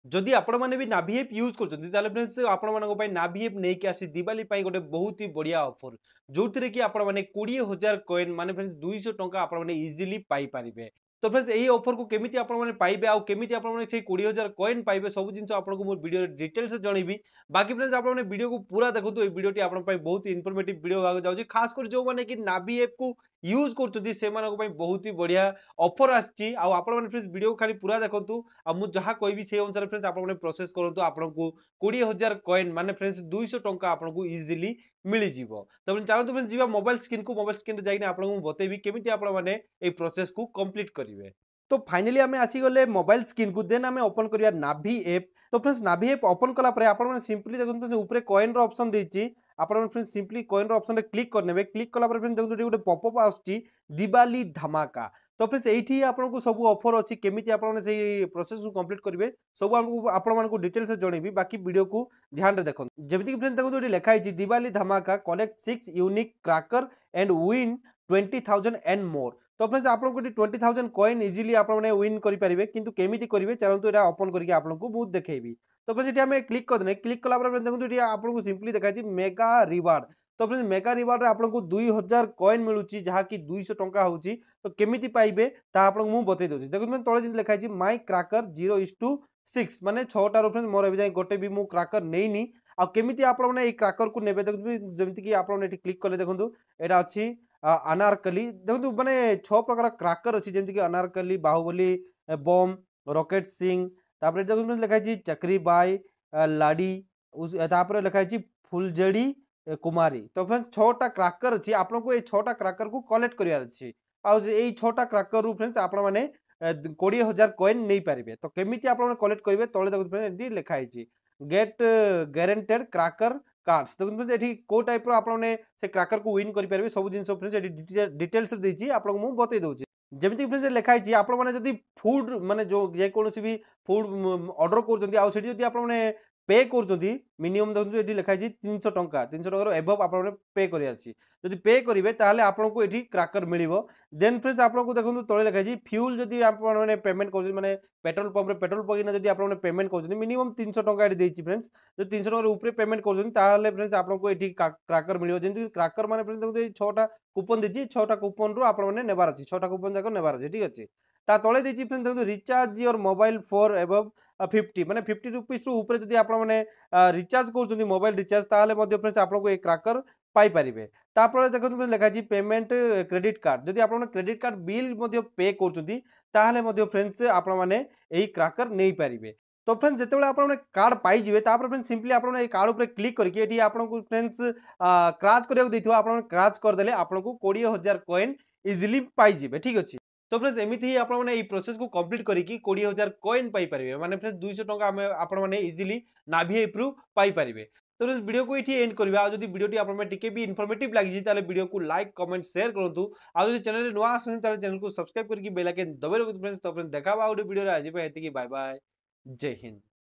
जदि आपण माने भी नाभी ऐप यूज करछन्ती ताले फ्रेंड्स आपण मानको पई नाभी ऐप नेकी आसी दिवाली पई गोटे बहुत ही बढ़िया ऑफर जोथिरे कि आपण माने 20000 कॉइन माने फ्रेंड्स 200 टंका आपण माने इजीली पाई परिबे। तो फ्रेंड्स एही ऑफर को केमिति आपण माने पाइबे आ केमिति आपण माने से 20000 कॉइन पाइबे सब जिंस आपनको मो वीडियो डिटेल्स जणैबी। बाकी फ्रेंड्स आपण माने वीडियो को पूरा देखंतु ए वीडियोटी आपण पई बहुत ही इन्फॉर्मेटिव वीडियो भाग जाउची खास कर जो माने कि नाभी ऐप को यूज करछन्ती से मानको पई बहुत ही बढ़िया ऑफर आछि आ आपण माने फ्रेंड्स वीडियो खाली पूरा देखंतु आ मु जहा कहबी से अनुसार फ्रेंड्स आपण माने प्रोसेस करंतु आपनको 20000 कॉइन माने फ्रेंड्स 200 टंका आपनको इजीली मिली जीवो। तो फ्रेंड्स चलंतु फ्रेंड्स जीवा मोबाइल स्क्रीन रे जाइने आपनको बतेबी केमिति आपण माने ए प्रोसेस को कंप्लीट करिवे। तो फाइनली आमे आसी गले मोबाइल स्क्रीन को देन आमे ओपन करिया नाभी ऐप। तो फ्रेंड्स नाभी ऐप ओपन कला परे आपण माने सिंपली देखंतु फ्रेंड्स ऊपर कॉइन रो ऑप्शन देछि आपण माने फ्रेंड्स सिंपली कॉइन रो ऑप्शन रे क्लिक करनेबे क्लिक कला परे फ्रेंड्स देखंतु गोटे पॉपअप आउछि दिवाली धमाका। तो फ्रेंड्स एठी आपनको सब ऑफर अछि केमिति आपण माने सेही प्रोसेस को कंप्लीट करिवे सब आपण मानको डिटेल्स जणैबी बाकी वीडियो को ध्यान रे देखन जेमिति कि फ्रेंड्स देखंतु एठी लिखा हिछि दिवाली धमाका collect 6 unique cracker and win 20000 and more. तो फ्रेंड्स आपनको 20,000 कॉइन इजीली आपण माने विन करि परिबे किंतु केमिति करिवे चलंतु एटा ओपन करके आपनको बहुत देखेबी। तो फ्रेंड्स एठी हमें क्लिक कर देने क्लिक कला पर देखंतु एठी आपनको सिंपली देखाछि मेगा रिवार्ड। तो फ्रेंड्स मेगा रिवार्ड रे आपनको 2000 कॉइन मिलुची जहा कि 200 टंका होची। तो केमिति पाइबे ता आपनको मु बतै दोछि देखंतु मैं तळे जिन लिखाछि माय क्रैकर 0:6 माने 6 टा रो फ्रेंड्स मोर एबे जाय गोटे भी मु क्रैकर नेइनी आ केमिति आपण माने ए क्रैकर को नेबे देखंतु जेमिति कि आपण एठी क्लिक करले देखंतु एटा अछि अनारकली देखो माने 6 प्रकार क्रैकर अछि जेमति कि अनारकली बाहुबली बम रॉकेट सिंह तापर देखो लिखा छै चक्री बाई लाडी उस तापर लिखा छै फुलजड़ी कुमारी। तो फ्रेंड्स 6 टा क्रैकर अछि आपनको ए 6 टा क्रैकर को कलेक्ट करियार अछि आ ए 6 टा क्रैकर रु फ्रेंड्स आपण माने 20000 कॉइन नै पारिबे। तो केमिति आपण माने कलेक्ट करिवे तळे देखो फ्रेंड्स एडी लिखा छै गेट गारंटेड क्रैकर कार्ड्स देखो एठी को टाइप रो आपण माने से क्रैकर को विन करि परिबे सब जिंस फ्रेंड्स एठी डिटेल्स देछि आपन मु बतै दउछि जेमिति फ्रेंड्स लिखा छै आपण माने जदी फूड माने जो जे कोनोसी भी फूड ऑर्डर करजंती आ सेठी जदी आपण माने पे करजंती मिनिमम देखु एठी लिखा छै 300 टंका 300 टंका रो एबव आपण माने पे करिया अछि जदी पे करिवे ताले आपण को एठी क्रैकर मिलिबो। देन फ्रेंड्स आपण को देखु तळे लिखा छै फ्यूल जदी आपण माने पेमेंट करजंती माने पेट्रोल पंप रे पेट्रोल पगिना जदी आपण माने पेमेंट करजंती मिनिमम 300 टंका एठी देछि फ्रेंड्स जो 300 टंका ऊपर पेमेंट करजंती ताले फ्रेंड्स आपण को एठी क्रैकर मिलिबो जेंति क्रैकर माने फ्रेंड्स देखु 6 टा कूपन देछि 6 टा कूपन रु आपण माने नेबार अछि 6 टा कूपन जाको नेबार अछि ठीक अछि। ता तळे देछि फ्रेंड्स देखु recharge your mobile for above 50 माने 50 रुपीस रु ऊपर जदी आपण माने रिचार्ज करजंती मोबाइल रिचार्ज ताले मध्ये फ्रेंड्स आपण को ए क्रैकर पाई परिबे। तापर देखु लेखा छी पेमेंट क्रेडिट कार्ड जदी आपण क्रेडिट कार्ड बिल मध्ये पे करजंती ताले मध्ये फ्रेंड्स आपण माने एही क्रैकर नै परिबे। तो फ्रेंड्स जेतेबेले आपण कार्ड पाई जिवे तापर फ्रेंड्स सिंपली आपण ए कार्ड ऊपर क्लिक करके एठी आपण को फ्रेंड्स क्रैच करियो दैथियो आपण क्रैच कर देले आपण को 20000 कॉइन इजीली पाई जिवे ठीक अछि। तो फ्रेंड्स एमिति ही आपण माने ए प्रोसेस को कंप्लीट करिकि 20000 कॉइन पाई परिबे माने फ्रेंड्स 200 टंका आपण माने इजीली नाभी ऐप रु पाई परिबे। तो फ्रेंड्स वीडियो को इठी एंड करबा आ जदी वीडियोटी आपण माने टिके भी इन्फॉर्मेटिव लागि जी ताले वीडियो को लाइक कमेंट शेयर करंतु आ जदी चैनल रे नुवा आछन ताले चैनल को सब्सक्राइब करके बेल आइकन दबाइ रखु फ्रेंड्स। तो फ्रेंड्स देखा बा ओडे वीडियो रे आज पे हेति की बाय बाय जय हिंद।